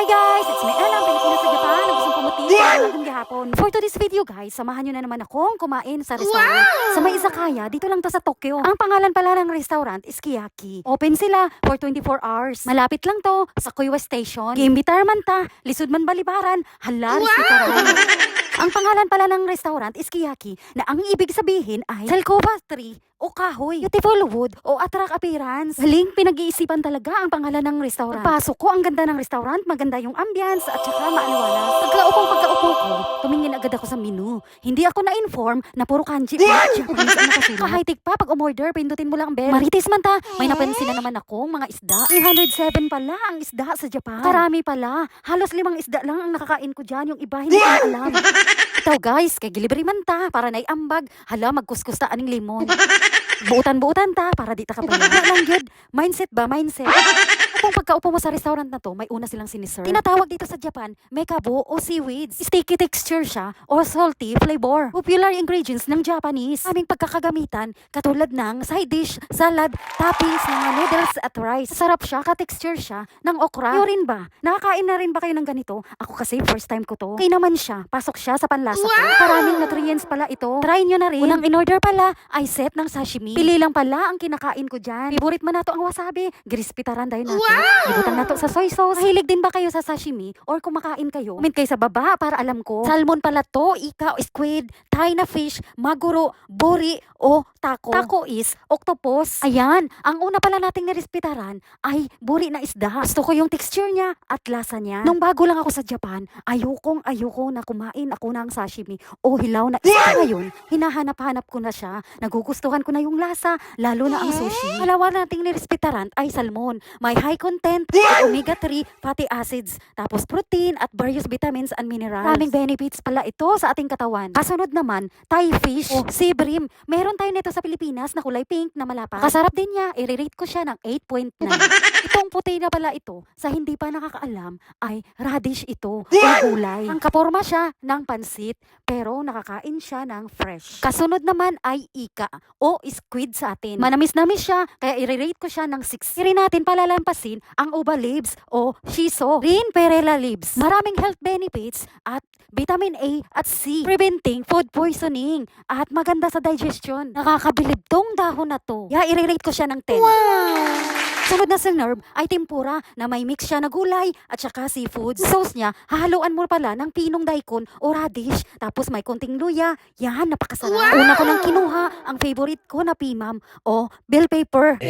Hi guys! It's me Ella, Pilipinas sa Japan. Ang gustong pumuti hanggang gihapon. For today's video guys, samahan nyo na naman akong kumain sa restaurant. Sa may izakaya, dito lang to sa Tokyo. Ang pangalan pala ng restaurant is Kiyaki. Open sila for 24 hours. Malapit lang to sa Koiwa Station. Giimbitar man ta, lisod man balibaran, hala, respetaran. Ang pangalan pala ng restaurant is Kiyaki na ang ibig sabihin ay Selkova tree o kahoy, beautiful wood o attract appearance. Haling pinag-iisipan talaga ang pangalan ng restaurant. Pagpasok ko, ang ganda ng restaurant, maganda yung ambience at saka maaliwalas. Pagkaupo ko, tumingin agad ako sa menu. Hindi ako na-inform na puro kanji at Japanese ang nakasulat. Kahigtik pa, pag umorder, pindutin mo lang bell. Marites man ta, may napansin na naman akong mga isda. 307 pala ang isda sa Japan. Karami pala. Halos 5 isda lang ang nakakain ko dyan. Yung iba hindi ko na alam. Ito guys, kay gilibre man ta, para naiambag. Hala, magkuskus ta aning limon. Buutan-buutan ta, para di ta kapala. Lang yun, mindset ba? Mindset. Kung pagkaupo mo sa restaurant na to, may una silang siniserve. Tinatawag dito sa Japan, mekabo o seaweeds. Sticky texture siya o salty flavor. Popular ingredients ng Japanese. Aming pagkakagamitan, katulad ng side dish, salad, toppings, mga noodles at rice. Sarap siya, ka-texture siya ng okra. Iyo rin ba? Nakakain na rin ba kayo ng ganito? Ako kasi first time ko to. Okay naman siya, pasok siya sa panlasa ko. Maraming nutrients pala ito. Try nyo na rin. Unang in-order pala ay set ng sashimi. Pili lang pala ang kinakain ko dyan. Favorite man nato ang wasabi. Grispitaran dahil nato. Ibutang nato sa soy sauce. Mahilig din ba kayo sa sashimi? Or kumakain kayo? Comment kayo sa baba para alam ko. Salmon pala to, ika, squid, Thai na fish, maguro, bori, o taco. Taco is octopus. Ayan, ang una pala nating nirespetaran ay buri na isda. Gusto ko yung texture niya at lasa niya. Nung bago lang ako sa Japan, ayoko na kumain ako ng sashimi o hilaw na isda. Ngayon, hinahanap-hanap ko na siya. Nagugustuhan ko na yung lasa, lalo na ang sushi. Palawa nating nirespetaran ay salmon. May high content of omega-3 fatty acids, tapos protein at various vitamins and minerals. Maraming benefits pala ito sa ating katawan. Kasunod naman, Thai fish o sea bream. Meron tayo nito sa Pilipinas na kulay pink na malapad. Kasarap din niya, i-rate ko siya ng 8.9. Itong puti na pala ito, sa hindi pa nakakaalam, ay radish ito o gulay. Ang kaporma siya ng pansit, pero nakakain siya ng fresh. Kasunod naman ay ika o squid sa atin. Manamis-namis siya, kaya i-rate ko siya ng 6. Hindi rin natin palalampasin ang uba leaves o shiso, green perilla leaves. Maraming health benefits at vitamin A at C, preventing food poisoning at maganda sa digestion. Nakakabilib tong dahon na to. Kaya i-rate ko siya ng 10. Wow! Sunod na sinerve ay tempura na may mix siya na gulay at saka seafood. Sauce niya, hahaluan mo pala ng pinong daikon o radish, tapos may konting luya. Yan, napakasarap. Wow! Una ko nang kinuha ang favorite ko na pimam o bell pepper.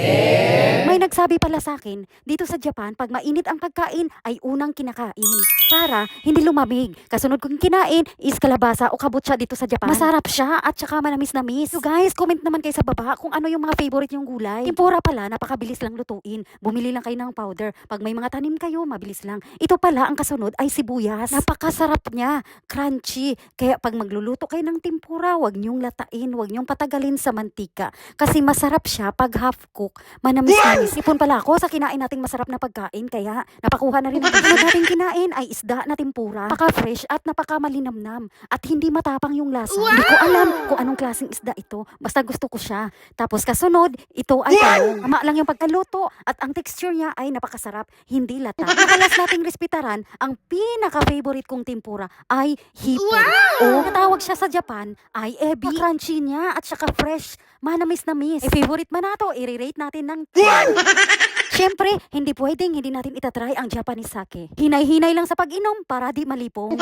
May nagsabi pala sa akin, dito sa Japan, pag mainit ang pagkain ay unang kinakain para hindi lumamig. Kasunod kong kinain is kalabasa o kabutsa dito sa Japan. Masarap siya at saka manamis-namis. So guys, comment naman kayo sa baba kung ano yung mga favorite yung gulay. Tempura pala, napakabilis lang lutuin. Bumili lang kayo ng powder. Pag may mga tanim kayo, mabilis lang. Ito pala, ang kasunod ay sibuyas. Napakasarap niya. Crunchy. Kaya pag magluluto kayo ng tempura, wag niyong latain, wag niyong patagalin sa mantika. Kasi masarap siya pag half cook. Manamis-namis. Ipon pala ako sa kinain nating masarap na pagkain. Kaya napakuha na rin natin. Sunod nating kinain ay isda na tempura. Napaka-fresh at napaka-malinamnam. At hindi matapang yung lasa. Hindi ko alam kung anong klaseng isda ito. Basta gusto ko siya. Tapos kasunod, ito ay talong. Tama lang yung pagkaluto. At ang texture niya ay napakasarap, hindi lata. Makalas nating respetaran, ang pinaka-favorite kong tempura ay hipon. O natawag siya sa Japan ay ebi. Crunchy niya at saka fresh, manamis-namis. Favorite man nato, i-rate natin ng 10. Siyempre, hindi pwedeng hindi natin itatry ang Japanese sake. Hinay-hinay lang sa pag-inom para di malipong.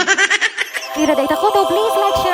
Kira data ko to, please like, share.